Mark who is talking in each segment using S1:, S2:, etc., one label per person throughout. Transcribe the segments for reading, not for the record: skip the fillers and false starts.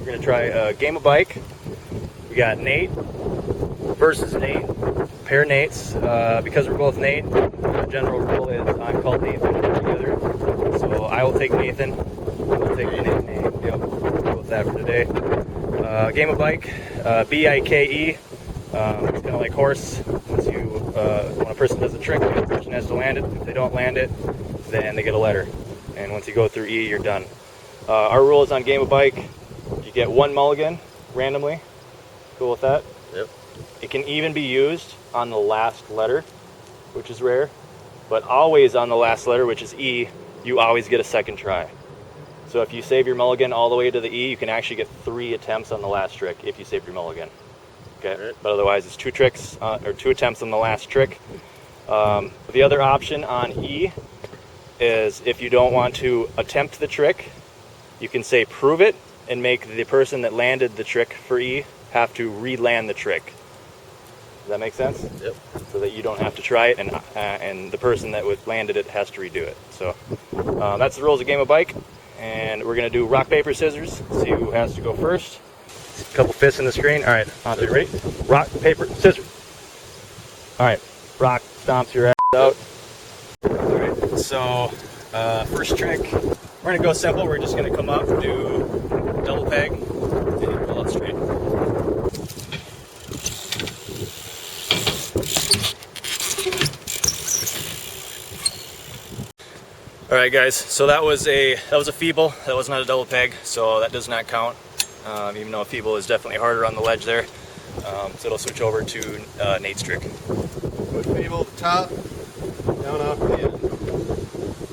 S1: We're going to try a game of bike. We got Nate versus Nate, pair Nates. Because we're both Nate, the general rule is I'm called Nathan together. So I will take Nathan. We'll take Nate. Yep, we'll go with that for today. Game of bike, B.I.K.E. It's kind of like horse. When a person does a trick, the other person has to land it. If they don't land it, then they get a letter. And once you go through E, you're done. Our rule is on game of bike, you get one mulligan randomly. Cool with that?
S2: Yep.
S1: It can even be used on the last letter, which is rare. But always on the last letter, which is E, you always get a second try. So if you save your mulligan all the way to the E, you can actually get 3 attempts on the last trick if you save your mulligan. Okay, right. But otherwise it's 2 attempts on the last trick. The other option on E is if you don't want to attempt the trick, you can say prove it and make the person that landed the trick for E have to re-land the trick. Does that make sense?
S2: Yep.
S1: So that you don't have to try it, and the person that landed it has to redo it. So that's the rules of game of bike, and we're gonna do rock paper scissors. See who has to go first. A couple fists in the screen. All right, on to ready. Rock paper scissors. All right, rock stomps your ass out. All right. So first trick, we're gonna go simple. We're just gonna come up, do double peg, and pull out straight. All right, guys. So that was a feeble. That was not a double peg, so that does not count. Even though a feeble is definitely harder on the ledge there. So it'll switch over to Nate's trick.
S2: Put feeble at the top, down off the end.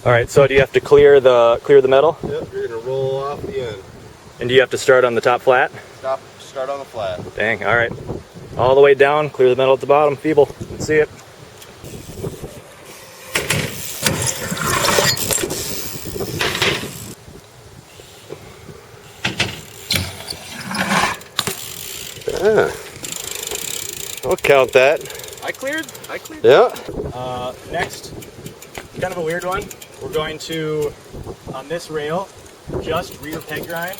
S1: All right. So do you have to clear the metal?
S2: Yep. You're gonna roll off the end.
S1: And do you have to start on the top flat?
S2: Start on the flat.
S1: Dang. All right. All the way down. Clear the metal at the bottom. Feeble. Let's see it.
S2: Ah, I'll count that.
S1: I cleared.
S2: Yeah.
S1: Next, kind of a weird one. We're going to, on this rail, just rear peg grind.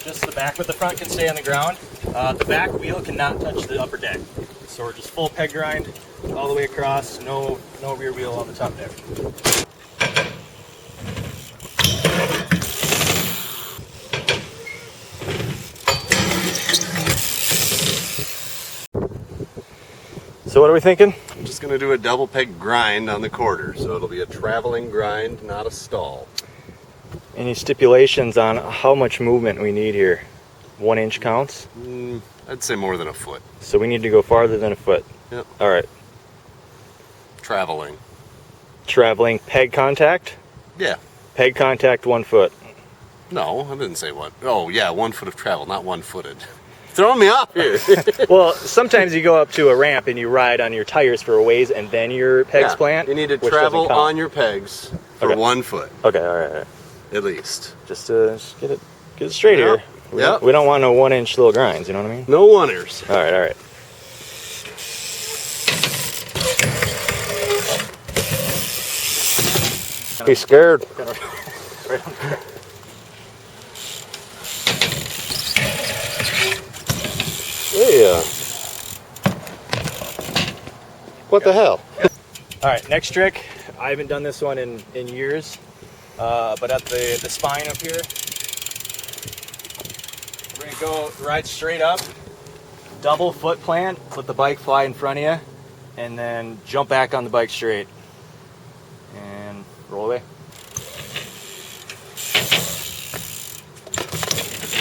S1: Just the back, but the front can stay on the ground. The back wheel cannot touch the upper deck. So we're just full peg grind all the way across. No rear wheel on the top deck. So what are we thinking?
S2: I'm just going to do a double peg grind on the quarter, so it'll be a traveling grind, not a stall.
S1: Any stipulations on how much movement we need here? 1 inch counts?
S2: I'd say more than a foot.
S1: So we need to go farther than a foot.
S2: Yep.
S1: All right.
S2: Traveling.
S1: Traveling peg contact?
S2: Yeah.
S1: Peg contact 1 foot.
S2: No, I didn't say what. Oh, yeah, 1 foot of travel, not 1-footed. Throwing me off here.
S1: Well, sometimes you go up to a ramp and you ride on your tires for a ways and then your pegs plant.
S2: You need to travel on your pegs for 1 foot.
S1: Okay, all right.
S2: At least.
S1: Just get it straight here. We don't want no 1 inch little grinds, you know what I mean?
S2: No one-ers.
S1: All right.
S2: He's scared. Yeah. What the hell?
S1: All right, next trick. I haven't done this one in years, but at the spine up here, we're gonna go ride straight up, double foot plant, let the bike fly in front of you, and then jump back on the bike straight, and roll away.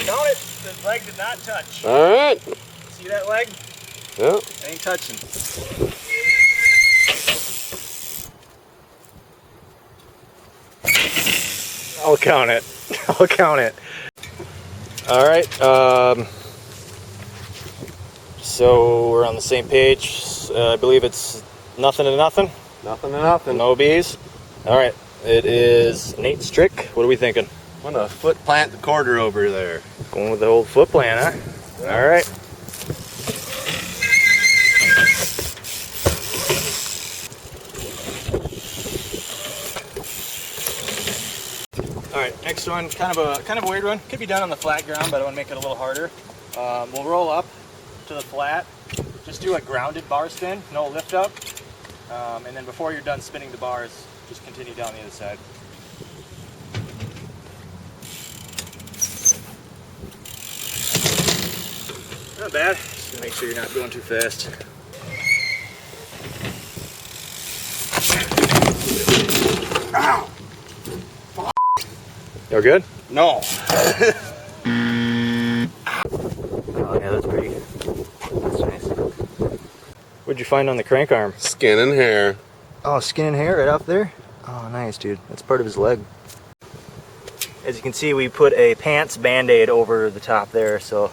S1: Count it. The leg did not touch.
S2: All right.
S1: See that leg?
S2: Yeah.
S1: Ain't touching. I'll count it. I'll count it. All right. So we're on the same page. I believe it's nothing to nothing.
S2: Nothing to nothing.
S1: No bees. All right. It is Nate's trick. What are we thinking?
S2: I'm gonna foot plant the quarter over there.
S1: Going with the old foot plant, huh? Yeah. All right. All right, next one, kind of a weird one. Could be done on the flat ground, but I want to make it a little harder. We'll roll up to the flat. Just do a grounded bar spin, no lift up. And then before you're done spinning the bars, just continue down the other side. Not bad. Just make sure you're not going too fast. Ow! You're good?
S2: No.
S1: Oh yeah, that's pretty. That's nice. What'd you find on the crank arm?
S2: Skin and hair.
S1: Oh, skin and hair right up there? Oh, nice, dude. That's part of his leg. As you can see, we put a pants band-aid over the top there, so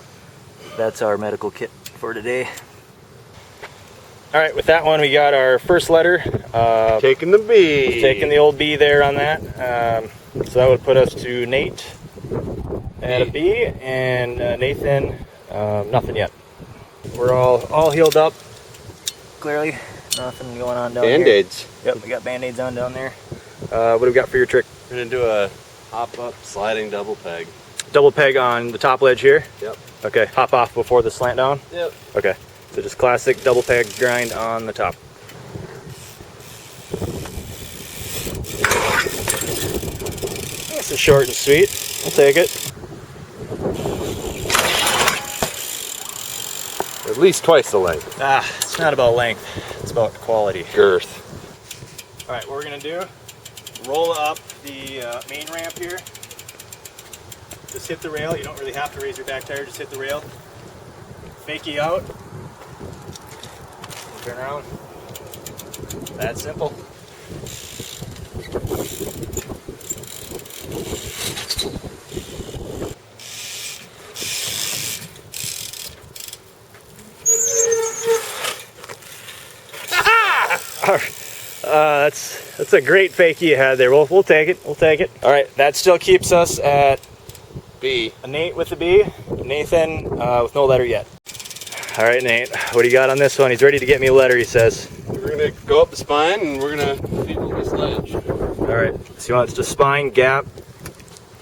S1: that's our medical kit for today. All right, with that one, we got our first letter.
S2: Taking the B.
S1: Taking the old B there on that. So that would put us to Nate at a B, and Nathan, nothing yet. We're all healed up, clearly. Nothing going on down here.
S2: Band-aids.
S1: Yep, we got band-aids on down there. What do we got for your trick?
S2: We're gonna do a hop-up sliding double peg.
S1: Double peg on the top ledge here?
S2: Yep.
S1: Okay, hop off before the slant down?
S2: Yep.
S1: Okay, so just classic double peg grind on the top. This is short and sweet. We'll take it.
S2: At least twice the length.
S1: Ah, it's not about length, it's about quality.
S2: Girth.
S1: All right, what we're gonna do, roll up the main ramp here. Just hit the rail. You don't really have to raise your back tire, just hit the rail. Fakie out. Turn around. That's simple. That's a great fakie you had there. We'll take it. We'll take it. All right, that still keeps us at
S2: B.
S1: a Nate with a B, Nathan with no letter yet. All right, Nate, what do you got on this one? He's ready to get me a letter, he says.
S2: We're gonna go up the spine and we're gonna feeble this ledge.
S1: All right, so he wants to spine gap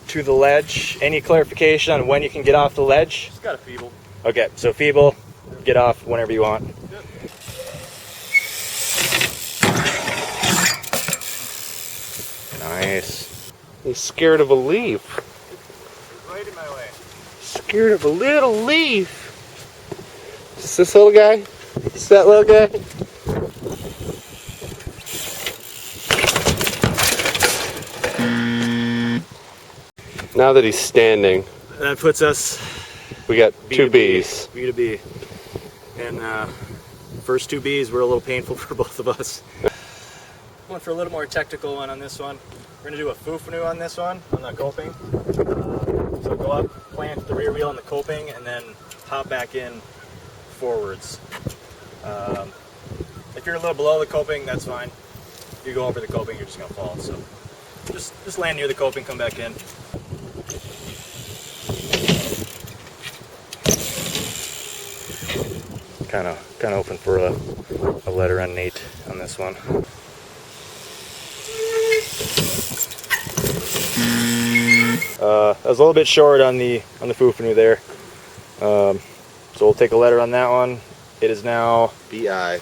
S1: to the ledge. Any clarification on when you can get off the ledge?
S2: Just got a feeble.
S1: Okay, so feeble, get off whenever you want.
S2: Yep.
S1: Nice.
S2: He's scared of a leaf.
S1: Right in my way.
S2: Scared of a little leaf. Is this little guy? Is that little guy? Now that he's standing,
S1: That puts us
S2: we got
S1: B
S2: two
S1: to B.
S2: B's.
S1: B to B. And first two B's were a little painful for both of us. Went for a little more technical one on this one. We're gonna do a foo-foo on this one, on the coping. So go up, plant the rear wheel on the coping, and then hop back in forwards. If you're a little below the coping, that's fine. If you go over the coping, you're just gonna fall. So just land near the coping, come back in. Kind of hoping for a letter on Nate on this one. I was a little bit short on the foo-foo there, so we'll take a letter on that one. It is now
S2: B.I.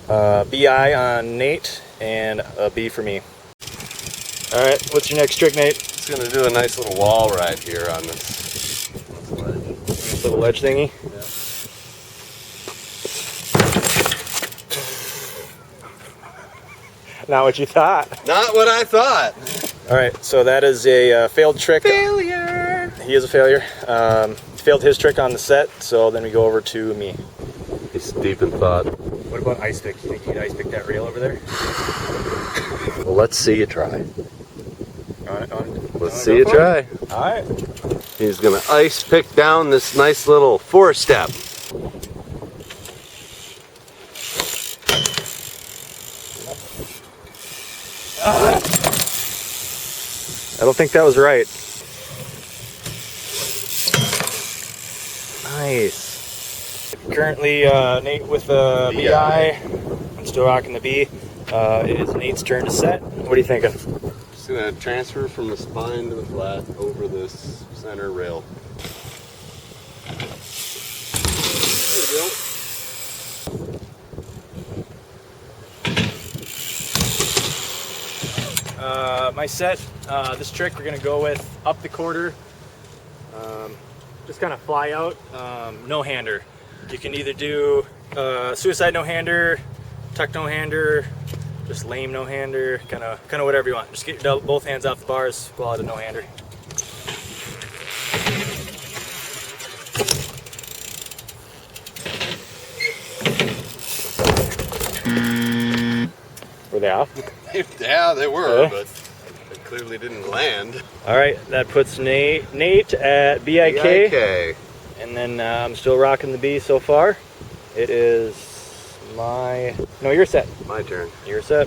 S1: B.I. on Nate and a B for me. All right, what's your next trick, Nate?
S2: It's gonna do a nice little wall ride here on this ledge.
S1: This little ledge thingy.
S2: Yeah.
S1: Not what you thought.
S2: Not what I thought.
S1: All right, so that is a failed trick.
S2: Failure.
S1: He is a failure. Failed his trick on the set, so then we go over to me.
S2: He's deep in thought.
S1: What about ice pick? You think you could ice pick that rail over there?
S2: Well, let's see you try.
S1: Let's
S2: see you try.
S1: All right.
S2: He's gonna ice pick down this nice little 4-step.
S1: I don't think that was right. Nice. Currently, Nate with a B.I. I'm still rocking the B. It is Nate's turn to set. What are you thinking?
S2: It's gonna transfer from the spine to the flat over this center rail. There we go.
S1: My set, this trick we're gonna go with up the quarter, just kind of fly out, no hander. You can either do suicide no hander, tuck no hander, just lame no hander, kind of whatever you want. Just get your both hands off the bars, go out a no hander. Were they off?
S2: Yeah, they were,
S1: Okay.
S2: but they clearly didn't land.
S1: All right, that puts Nate at B.I.K.
S2: B.I.K.
S1: And then I'm still rocking the B so far. It is no, you're set.
S2: My turn.
S1: You're set.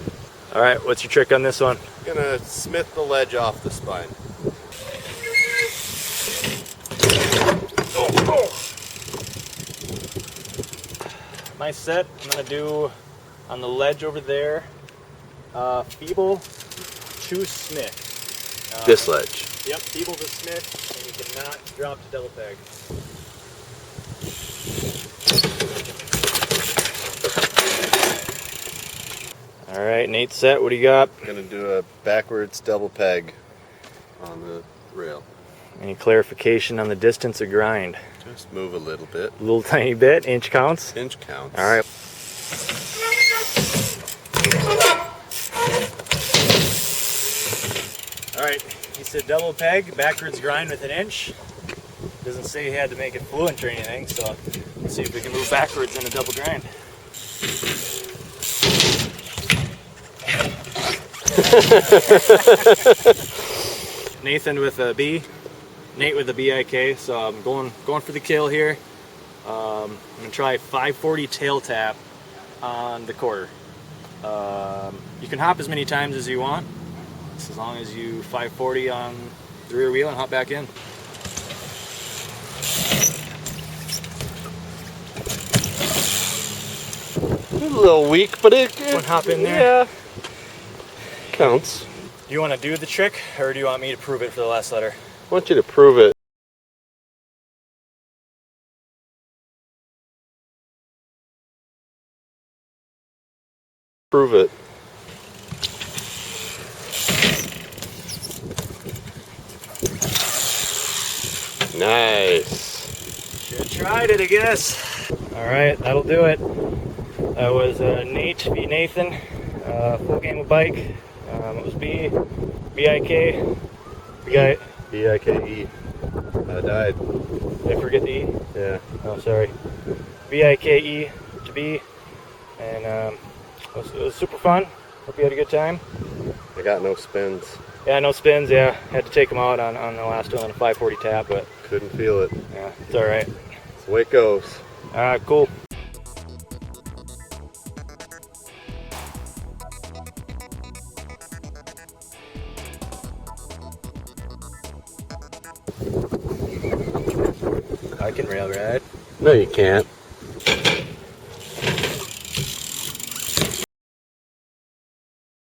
S1: All right, what's your trick on this one?
S2: Gonna smith the ledge off the spine.
S1: My set, I'm gonna do on the ledge over there, feeble to smith.
S2: This ledge.
S1: Yep, feeble to smith, and you cannot drop to double peg. All right, Nate's set. What do you got?
S2: Gonna do a backwards double peg on the rail.
S1: Any clarification on the distance of grind?
S2: Just move a little bit.
S1: A little tiny bit, inch counts.
S2: Inch counts.
S1: All right. All right, he said double peg, backwards grind with an inch. Doesn't say he had to make it fluent or anything, so let's see if we can move backwards in a double grind. Nathan with a B, Nate with a B.I.K. So I'm going for the kill here. I'm gonna try 540 tail tap on the quarter. You can hop as many times as you want, as long as you 540 on the rear wheel and hop back in.
S2: A little weak, but it
S1: One hop in there.
S2: Yeah, counts.
S1: Do you want to do the trick, or do you want me to prove it for the last letter?
S2: I want you to prove it. Prove it. Nice.
S1: Should have tried it, I guess. All right, that'll do it. That was Nate v. Nathan. Full game of bike. It was B.I.K. We got
S2: B.I.K.E. I died.
S1: Did I forget the E?
S2: Yeah.
S1: Oh, sorry. B.I.K.E. to B. And it was super fun. Hope you had a good time.
S2: I got no spins.
S1: Yeah, no spins. Yeah, had to take them out on the last one on a 540 tap, but
S2: Couldn't feel it.
S1: yeah, it's all right.
S2: That's the way it goes.
S1: All right, cool. I can rail ride.
S2: No, you can't.